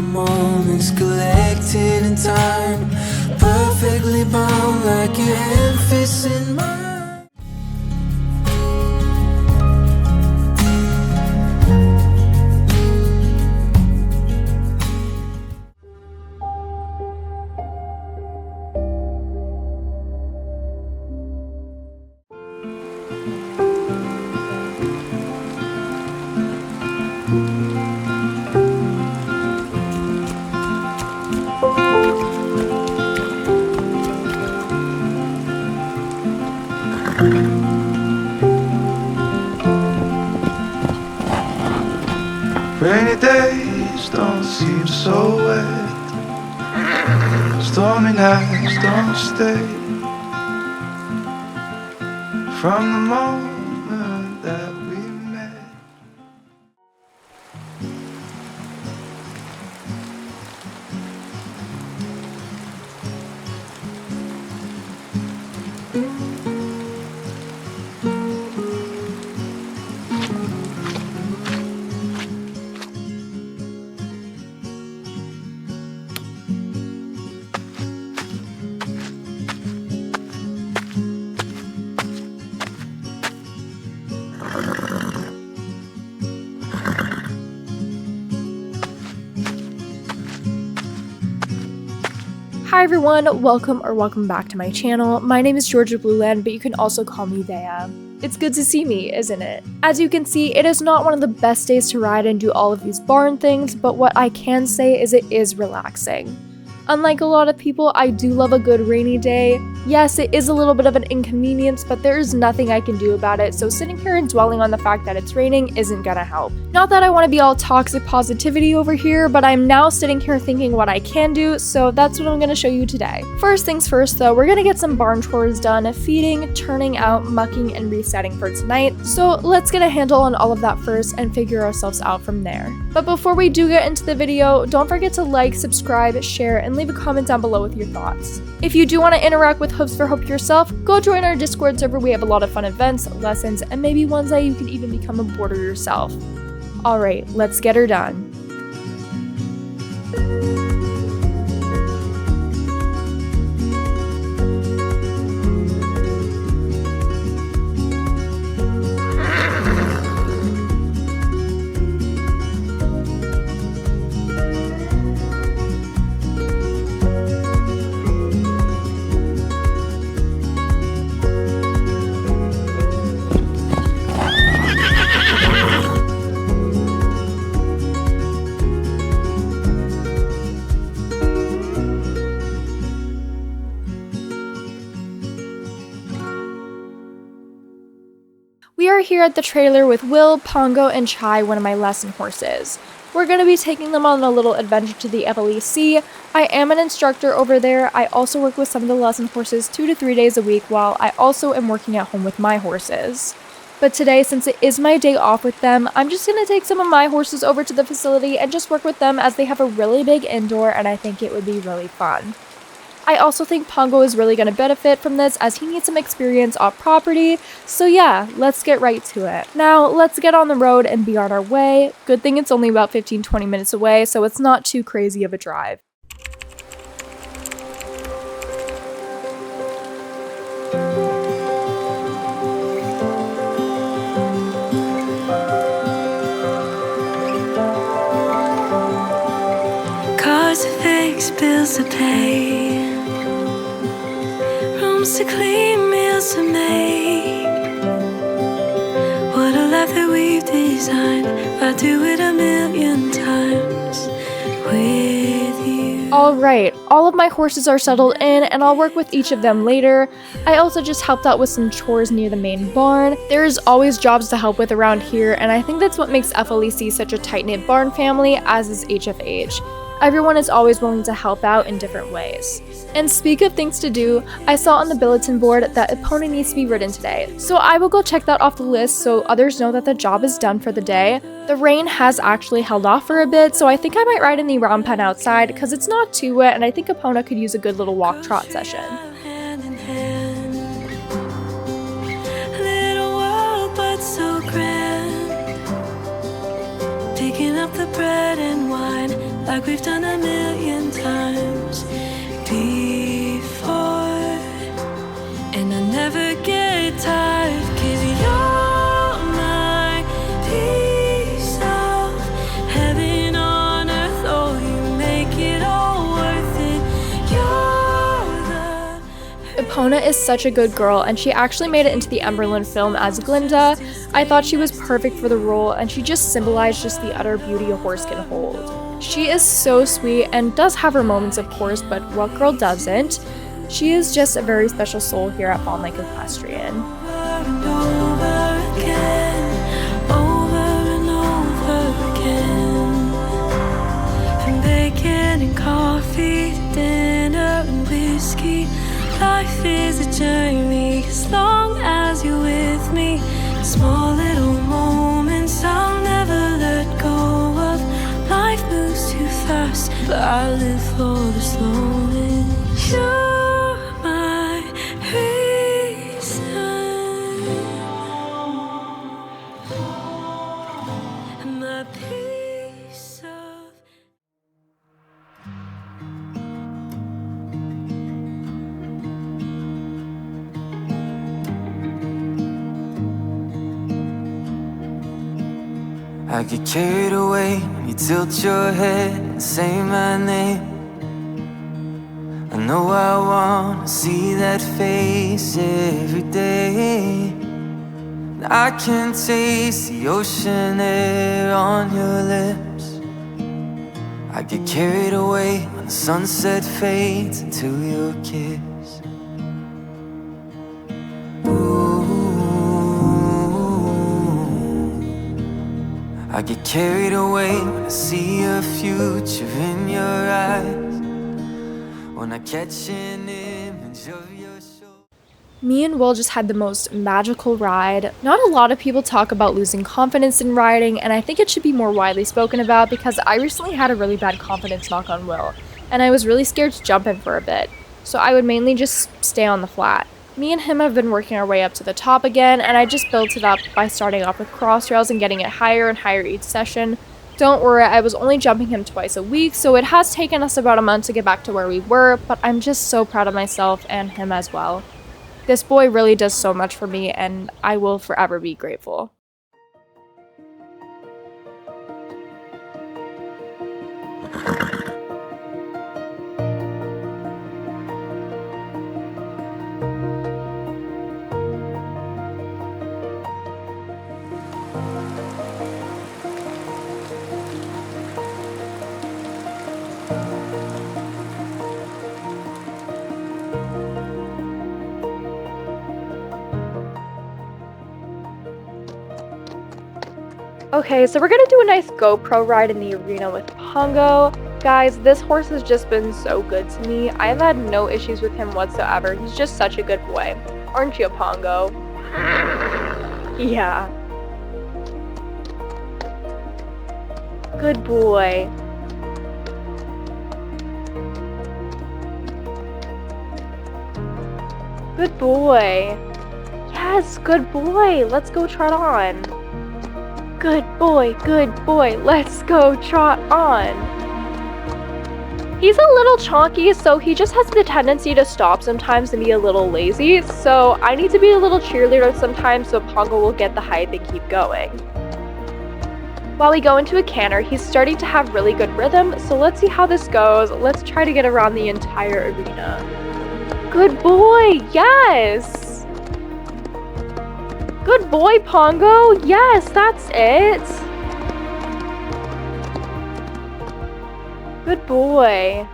the moments collected in time, perfectly bound like your hand fists in mine. Rainy days don't seem so wet. Stormy nights don't stay. From the moment that we met. Hi everyone, welcome back to my channel. My name is Georgia Blueland, but you can also call me Veya. It's good to see me, isn't it? As you can see, it is not one of the best days to ride and do all of these barn things, but what I can say is it is relaxing. Unlike a lot of people, I do love a good rainy day. Yes, it is a little bit of an inconvenience, but there is nothing I can do about it, so sitting here and dwelling on the fact that it's raining isn't gonna help. Not that I want to be all toxic positivity over here, but I'm now sitting here thinking what I can do, so that's what I'm gonna show you today. First things first though, we're gonna get some barn chores done, feeding, turning out, mucking, and resetting for tonight. So let's get a handle on all of that first and figure ourselves out from there. But before we do get into the video, don't forget to like, subscribe, share, and leave a comment down below with your thoughts. If you do want to interact with Hooves for Hope yourself, go join our Discord server. We have a lot of fun events, lessons, and maybe ones that you can even become a boarder yourself. Alright, let's get her done. We are here at the trailer with Will, Pongo, and Chai, one of my lesson horses. We're going to be taking them on a little adventure to the FLEC. I am an instructor over there. I also work with some of the lesson horses 2 to 3 days a week while I also am working at home with my horses. But today, since it is my day off with them, I'm just going to take some of my horses over to the facility and just work with them as they have a really big indoor and I think it would be really fun. I also think Pongo is really going to benefit from this as he needs some experience off property, so yeah, let's get right to it. Now, let's get on the road and be on our way. Good thing it's only about 15-20 minutes away, so it's not too crazy of a drive. Cars to fix, bills to pay, rooms to clean, meals to make. What a life that we've designed. I'd do it a million times with you. Alright, all of my horses are settled in and I'll work with each of them later. I also just helped out with some chores near the main barn. There's always jobs to help with around here and I think that's what makes FLEC such a tight-knit barn family, as is HFH. Everyone is always willing to help out in different ways. And speak of things to do, I saw on the bulletin board that opponent needs to be ridden today. So I will go check that off the list so others know that the job is done for the day. The rain has actually held off for a bit, so I think I might ride in the round pen outside because it's not too wet and I think opponent could use a good little walk trot session. Hand in hand, little world but so grand, picking up the bread and wine like we've done a million times before. And I never get tired, 'cause you're my piece of heaven on earth. Oh, you make it all worth it. You're the Epona is such a good girl, and she actually made it into the Emberlyn film as Glinda. I thought she was perfect for the role, and she just symbolized just the utter beauty a horse can hold. She is so sweet and does have her moments, of course, but what girl doesn't? She is just a very special soul here at Fawn Lake Equestrian. and over again, over and over again. From bacon and coffee to dinner and whiskey, life is a journey as long as you're with me. Small little moments I'll never let go of. Life moves too fast, but I live for the slowness. You're my reason, and my peace of. I get carried away when you tilt your head and say my name. I know I wanna see that face every day. And I can taste the ocean air on your lips. I get carried away when the sunset fades into your kiss. I get carried away when I see a future in your eyes. When I catch an image of your soul. Me and Will just had the most magical ride. Not a lot of people talk about losing confidence in riding, and I think it should be more widely spoken about because I recently had a really bad confidence knock on Will, and I was really scared to jump in for a bit, so I would mainly just stay on the flat. Me and him have been working our way up to the top again, and I just built it up by starting off with crossrails and getting it higher and higher each session. Don't worry, I was only jumping him twice a week, so it has taken us about a month to get back to where we were, but I'm just so proud of myself and him as well. This boy really does so much for me, and I will forever be grateful. Okay, so we're gonna do a nice GoPro ride in the arena with Pongo. Guys, this horse has just been so good to me. I've had no issues with him whatsoever. He's just such a good boy. Aren't you, Pongo? Yeah. Good boy. Good boy. Yes, good boy. Let's go trot on. Good boy, let's go trot on. He's a little chonky, so he just has the tendency to stop sometimes and be a little lazy, so I need to be a little cheerleader sometimes so Pongo will get the hype and keep going. While we go into a canter, he's starting to have really good rhythm, so let's see how this goes. Let's try to get around the entire arena. Good boy, yes! Good boy, Pongo! Yes, that's it! Good boy.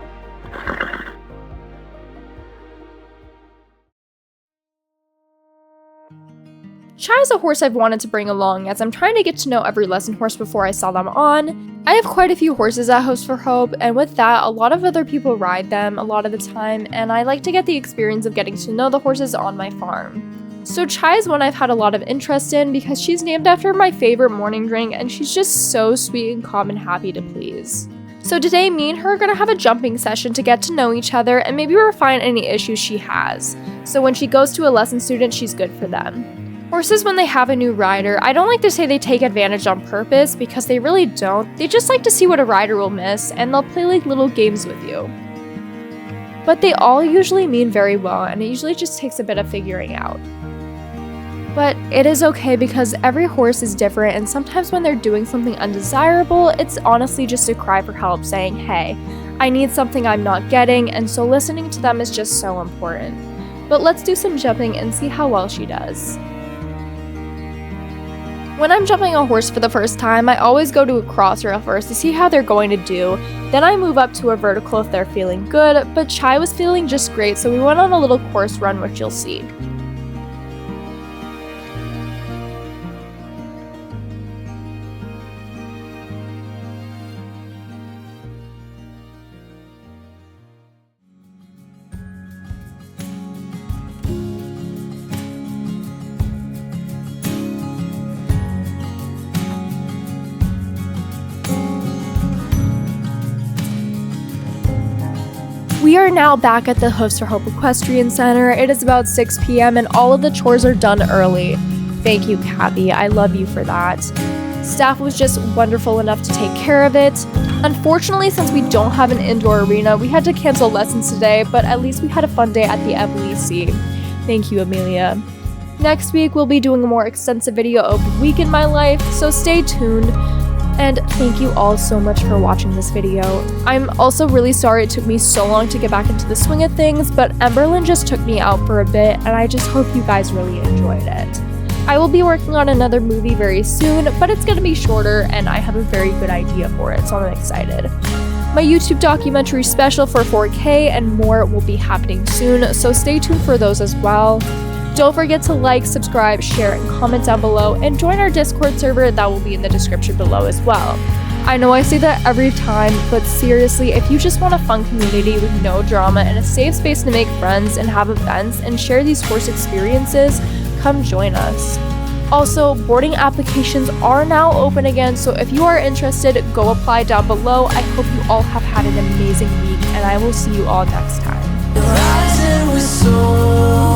Chai is a horse I've wanted to bring along as I'm trying to get to know every lesson horse before I sell them on. I have quite a few horses at Host for Hope, and with that, a lot of other people ride them a lot of the time, and I like to get the experience of getting to know the horses on my farm. So Chai is one I've had a lot of interest in because she's named after my favorite morning drink, and she's just so sweet and calm and happy to please. So today, me and her are gonna have a jumping session to get to know each other and maybe refine any issues she has, so when she goes to a lesson student, she's good for them. Horses, when they have a new rider, I don't like to say they take advantage on purpose because they really don't. They just like to see what a rider will miss, and they'll play like little games with you. But they all usually mean very well, and it usually just takes a bit of figuring out. But it is okay because every horse is different, and sometimes when they're doing something undesirable, it's honestly just a cry for help saying, hey, I need something I'm not getting, and so listening to them is just so important. But let's do some jumping and see how well she does. When I'm jumping a horse for the first time, I always go to a cross rail first to see how they're going to do. Then I move up to a vertical if they're feeling good, but Chai was feeling just great, so we went on a little course run, which you'll see. We are now back at the Hooves for Hope Equestrian Center. It is about 6 p.m. and all of the chores are done early. Thank you, Kathy. I love you for that. Staff was just wonderful enough to take care of it. Unfortunately, since we don't have an indoor arena, we had to cancel lessons today, but at least we had a fun day at the FLEC. Thank you, Amelia. Next week, we'll be doing a more extensive video of the week in my life, so stay tuned. And thank you all so much for watching this video. I'm also really sorry it took me so long to get back into the swing of things, but Emberlyn just took me out for a bit, and I just hope you guys really enjoyed it. I will be working on another movie very soon, but it's going to be shorter, and I have a very good idea for it, so I'm excited. My YouTube documentary special for 4K and more will be happening soon, so stay tuned for those as well. Don't forget to like, subscribe, share, and comment down below, and join our Discord server that will be in the description below as well. I know I say that every time, but seriously, if you just want a fun community with no drama and a safe space to make friends and have events and share these horse experiences, come join us. Also, boarding applications are now open again, so if you are interested, go apply down below. I hope you all have had an amazing week, and I will see you all next time. Rising with soul.